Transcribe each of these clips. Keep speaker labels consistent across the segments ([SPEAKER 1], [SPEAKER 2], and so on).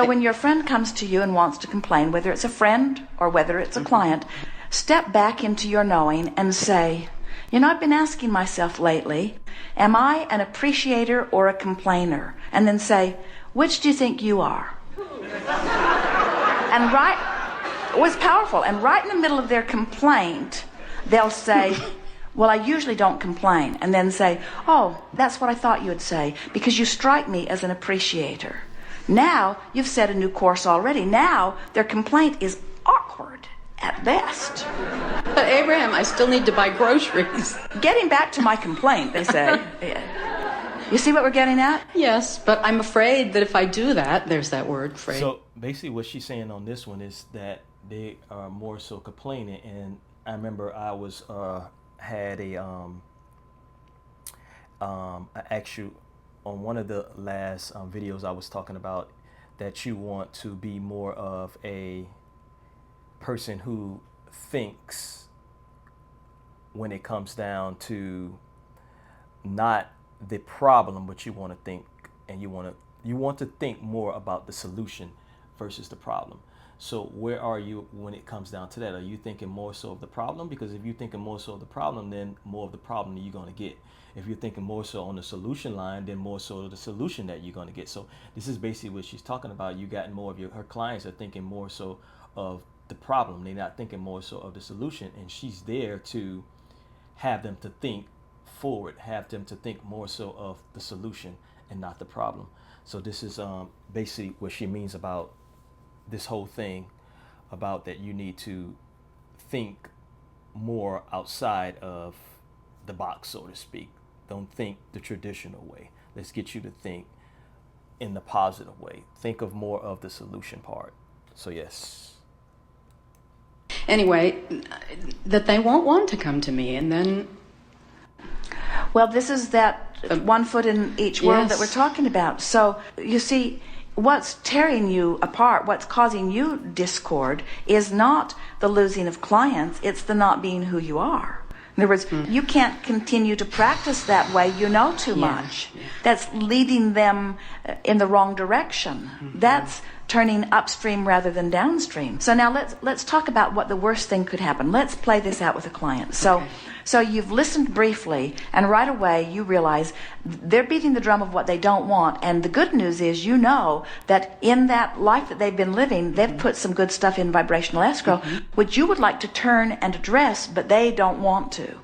[SPEAKER 1] So when your friend comes to you and wants to complain, whether it's a friend or whether it's a client, step back into your knowing and say, I've been asking myself lately, am I an appreciator or a complainer? And then say, which do you think you are? And it was powerful. And right in the middle of their complaint, they'll say, well, I usually don't complain. And then say, oh, that's what I thought you would say, because you strike me as an appreciator. Now, you've set a new course already. Now, their complaint is awkward at best.
[SPEAKER 2] But Abraham, I still need to buy groceries.
[SPEAKER 1] Getting back to my complaint, they say. You see what we're getting at?
[SPEAKER 2] Yes, but I'm afraid that if I do that, there's that word, afraid.
[SPEAKER 3] So basically what she's saying on this one is that they are more so complaining. And I remember I was had a actual on one of the last videos I was talking about that you want to be more of a person who thinks when it comes down to not the problem, but you want to think and you want to think more about the solution versus the problem. So where are you when it comes down to that? Are you thinking more so of the problem? Because if you're thinking more so of the problem, then more of the problem you're going to get. If you're thinking more so on the solution line, then more so of the solution that you're going to get. So this is basically what she's talking about. You got more of her clients are thinking more so of the problem. They're not thinking more so of the solution. And she's there to have them to think forward, have them to think more so of the solution and not the problem. So this is basically what she means about this whole thing, about that you need to think more outside of the box, so to speak. Don't think the traditional way. Let's get you to think in the positive way. Think of more of the solution part. So yes.
[SPEAKER 2] Anyway, that they won't want to come to me, and then...
[SPEAKER 1] Well, this is that one foot in each world
[SPEAKER 2] Yes.
[SPEAKER 1] that we're talking about. So, you see, what's tearing you apart, what's causing you discord, is not the losing of clients, it's the not being who you are. In other words, you can't continue to practice that way, you know too much.
[SPEAKER 2] Yeah.
[SPEAKER 1] That's leading them in the wrong direction. That's turning upstream rather than downstream. So now let's talk about what the worst thing could happen. Let's play this out with a client. So you've listened briefly, and right away you realize they're beating the drum of what they don't want. And the good news is, you know that in that life that they've been living, they've put some good stuff in vibrational escrow, which you would like to turn and address, but they don't want to.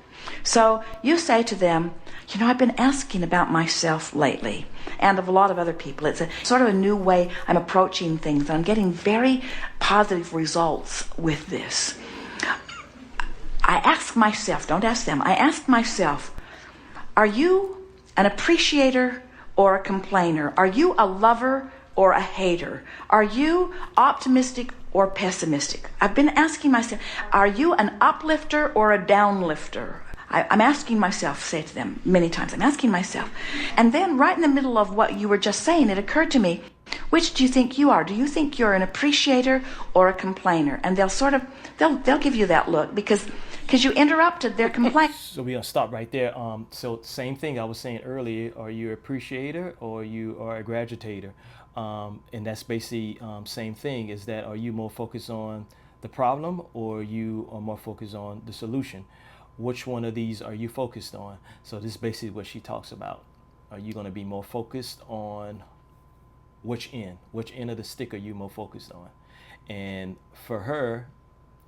[SPEAKER 1] So you say to them, I've been asking about myself lately, and of a lot of other people. It's a sort of a new way I'm approaching things, and I'm getting very positive results with this. I ask myself, don't ask them, I ask myself, are you an appreciator or a complainer? Are you a lover or a hater? Are you optimistic or pessimistic? I've been asking myself, are you an uplifter or a downlifter? I'm asking myself, say to them many times, I'm asking myself. And then right in the middle of what you were just saying, it occurred to me, which do you think you are? Do you think you're an appreciator or a complainer? And they'll give you that look because you interrupted their complaint.
[SPEAKER 3] So we're going to stop right there. So same thing I was saying earlier, are you an appreciator or you are a gratitator? And that's basically same thing, is that are you more focused on the problem or you are more focused on the solution? Which one of these are you focused on? So this is basically what she talks about. Are you going to be more focused on which end of the stick are you more focused on? And for her,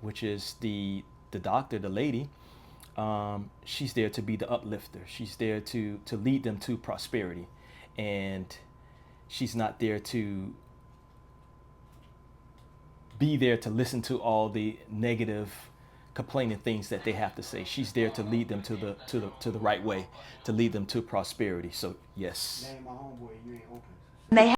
[SPEAKER 3] which is the doctor, the lady, she's there to be the uplifter. She's there to lead them to prosperity. And she's not there to be there to listen to all the negative complaining things that they have to say. She's there to lead them to the right way, to lead them to prosperity. So yes.
[SPEAKER 1] They